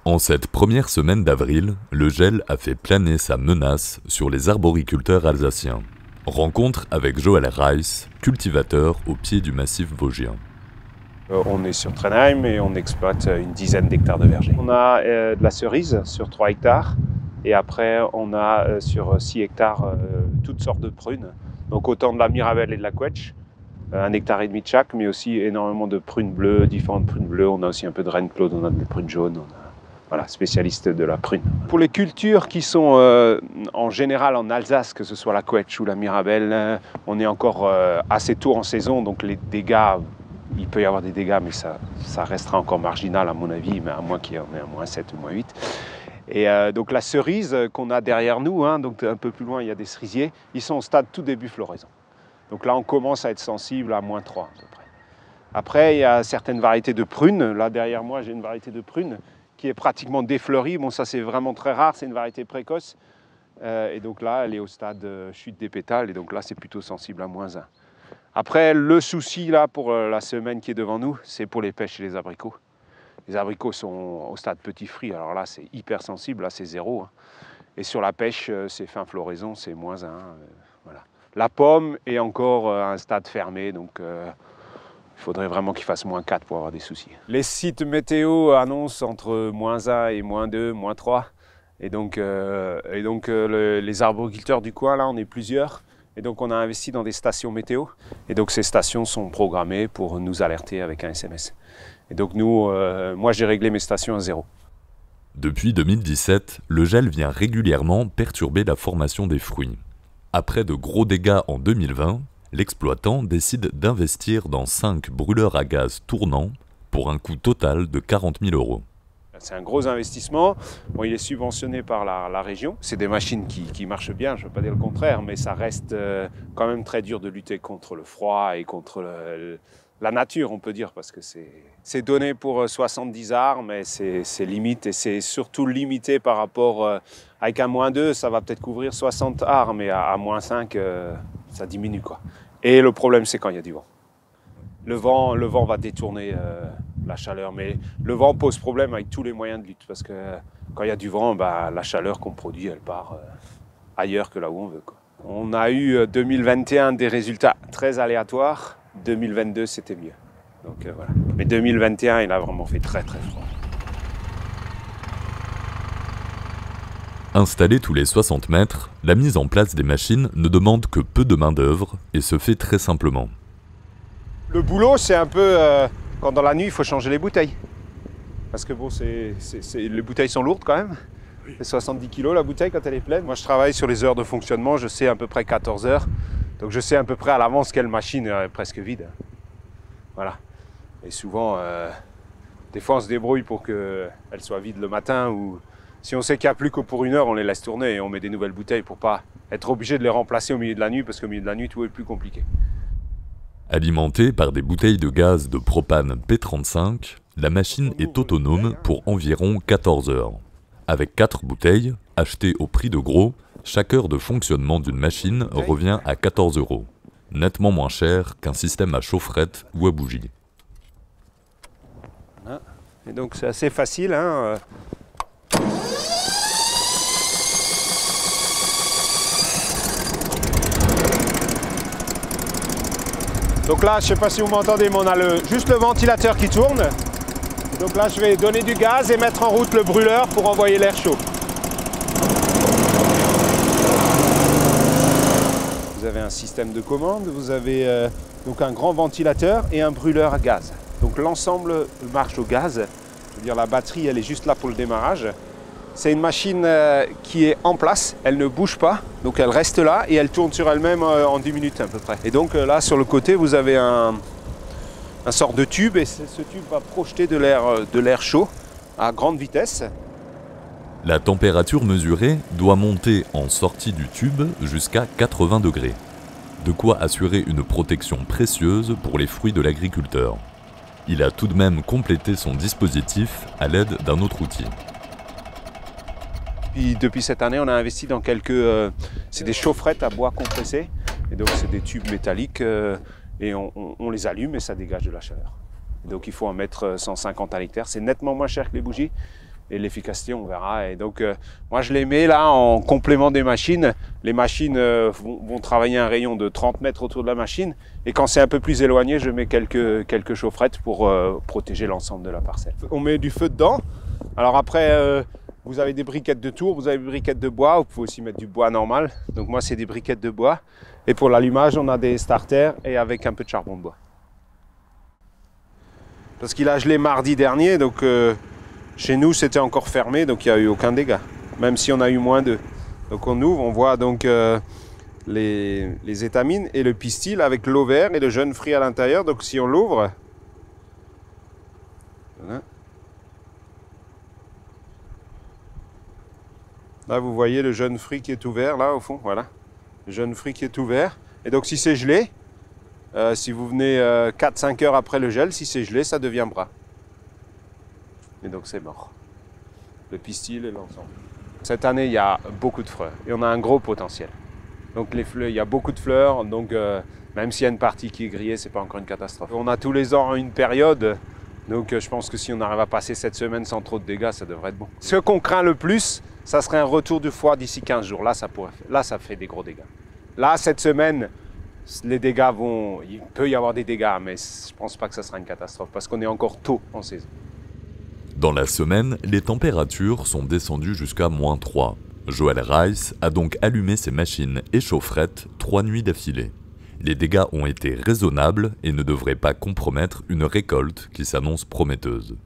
En cette première semaine d'avril, le gel a fait planer sa menace sur les arboriculteurs alsaciens. Rencontre avec Joël Reiss, cultivateur au pied du massif vosgien. On est sur Trenheim et on exploite une dizaine d'hectares de vergers. On a de la cerise sur 3 hectares et après on a sur 6 hectares toutes sortes de prunes. Donc autant de la Mirabelle et de la Quetch, 1,5 hectare de chaque, mais aussi énormément de prunes bleues, différentes prunes bleues. On a aussi un peu de reine Claude, on a des prunes jaunes. Voilà, spécialiste de la prune. Pour les cultures qui sont en général en Alsace, que ce soit la Quetch ou la Mirabelle, on est encore assez tôt en saison, donc les dégâts, il peut y avoir des dégâts, mais ça restera encore marginal à mon avis, mais à moins qu'il y en ait un moins 7 ou moins 8. Et donc la cerise qu'on a derrière nous, donc un peu plus loin il y a des cerisiers, ils sont au stade tout début floraison. Donc là on commence à être sensible à moins 3 à peu près. Après il y a certaines variétés de prunes, là derrière moi j'ai une variété de prunes qui est pratiquement défleurie. Bon, ça c'est vraiment très rare, c'est une variété précoce. Et donc là, elle est au stade chute des pétales, et donc là, c'est plutôt sensible à moins 1. Après, le souci là pour la semaine qui est devant nous, c'est pour les pêches et les abricots. Les abricots sont au stade petit fruit, alors là, c'est hyper sensible, là, c'est 0. Et sur la pêche, c'est fin floraison, c'est moins 1. Voilà. La pomme est encore à un stade fermé, donc il faudrait vraiment qu'il fasse moins 4 pour avoir des soucis. Les sites météo annoncent entre moins 1 et moins 2, moins 3. Et donc les arboriculteurs du coin, là, on est plusieurs. Et donc on a investi dans des stations météo. Et donc ces stations sont programmées pour nous alerter avec un SMS. Et donc nous, moi j'ai réglé mes stations à 0. Depuis 2017, le gel vient régulièrement perturber la formation des fruits. Après de gros dégâts en 2020, l'exploitant décide d'investir dans 5 brûleurs à gaz tournants pour un coût total de 40 000 €. C'est un gros investissement. Bon, il est subventionné par la région. C'est des machines qui marchent bien, je ne veux pas dire le contraire, mais ça reste quand même très dur de lutter contre le froid et contre la nature, on peut dire, parce que c'est donné pour 70 arts, mais c'est limite, et c'est surtout limité par rapport, avec un moins 2, ça va peut-être couvrir 60 arts, mais à moins 5, ça diminue, quoi. Et le problème, c'est quand il y a du vent. Le vent va détourner la chaleur, mais le vent pose problème avec tous les moyens de lutte, parce que quand il y a du vent, la chaleur qu'on produit, elle part ailleurs que là où on veut, quoi. On a eu 2021 des résultats très aléatoires, 2022 c'était mieux. Donc voilà. Mais 2021, il a vraiment fait très très froid. Installée tous les 60 mètres, la mise en place des machines ne demande que peu de main-d'œuvre et se fait très simplement. Le boulot, c'est un peu quand dans la nuit, il faut changer les bouteilles. Parce que bon, les bouteilles sont lourdes quand même. C'est 70 kg la bouteille quand elle est pleine. Moi, je travaille sur les heures de fonctionnement, je sais à peu près 14 heures. Donc je sais à peu près à l'avance quelle machine est presque vide. Voilà. Et souvent, des fois, on se débrouille pour qu'elle soit vide le matin, ou si on sait qu'il n'y a plus que pour 1 heure, on les laisse tourner et on met des nouvelles bouteilles pour pas être obligé de les remplacer au milieu de la nuit, parce qu'au milieu de la nuit, tout est plus compliqué. Alimentée par des bouteilles de gaz de propane P35, la machine est autonome pour environ 14 heures. Avec 4 bouteilles, achetées au prix de gros, chaque heure de fonctionnement d'une machine revient à 14 €, nettement moins cher qu'un système à chaufferette ou à bougie. Et donc c'est assez facile, Donc là, je ne sais pas si vous m'entendez, mais on a juste le ventilateur qui tourne. Donc là, je vais donner du gaz et mettre en route le brûleur pour envoyer l'air chaud. Vous avez un système de commande, vous avez donc un grand ventilateur et un brûleur à gaz. Donc l'ensemble marche au gaz. Je veux dire, la batterie, elle est juste là pour le démarrage. C'est une machine qui est en place, elle ne bouge pas, donc elle reste là et elle tourne sur elle-même en 10 minutes à peu près. Et donc là, sur le côté, vous avez un sort de tube, et ce tube va projeter de l'air chaud à grande vitesse. La température mesurée doit monter en sortie du tube jusqu'à 80 degrés. De quoi assurer une protection précieuse pour les fruits de l'agriculteur. Il a tout de même complété son dispositif à l'aide d'un autre outil. Depuis cette année, on a investi dans c'est des chaufferettes à bois compressé. Et donc c'est des tubes métalliques et on les allume et ça dégage de la chaleur. Et donc il faut en mettre 150 à l'hectare. C'est nettement moins cher que les bougies. et l'efficacité, on verra. Et donc, moi, je les mets là en complément des machines. Les machines vont travailler un rayon de 30 mètres autour de la machine. Et quand c'est un peu plus éloigné, je mets quelques chaufferettes pour protéger l'ensemble de la parcelle. On met du feu dedans. Alors après, vous avez des briquettes de tour, vous avez des briquettes de bois. Vous pouvez aussi mettre du bois normal. Donc moi, c'est des briquettes de bois. Et pour l'allumage, on a des starters et avec un peu de charbon de bois. Parce qu'il a gelé mardi dernier, donc chez nous c'était encore fermé, donc il n'y a eu aucun dégât, même si on a eu moins d'œufs. Donc on ouvre, on voit donc les étamines et le pistil avec l'ovaire et le jeune fruit à l'intérieur. Donc si on l'ouvre, voilà. Là vous voyez le jeune fruit qui est ouvert, là au fond, voilà. Le jeune fruit qui est ouvert. Et donc si c'est gelé, si vous venez 4-5 heures après le gel, si c'est gelé, ça devient brun. Et donc c'est mort. Le pistil et l'ensemble. Cette année, il y a beaucoup de fleurs et on a un gros potentiel. Donc les fleurs, il y a beaucoup de fleurs, donc même s'il y a une partie qui est grillée, c'est pas encore une catastrophe. On a tous les ans une période, donc je pense que si on arrive à passer cette semaine sans trop de dégâts, ça devrait être bon. Ce qu'on craint le plus, ça serait un retour du froid d'ici 15 jours. Là, ça fait des gros dégâts. Là, cette semaine, les dégâts il peut y avoir des dégâts, mais je ne pense pas que ça sera une catastrophe, parce qu'on est encore tôt en saison. Dans la semaine, les températures sont descendues jusqu'à -3. Joël Rice a donc allumé ses machines et chaufferettes 3 nuits d'affilée. Les dégâts ont été raisonnables et ne devraient pas compromettre une récolte qui s'annonce prometteuse.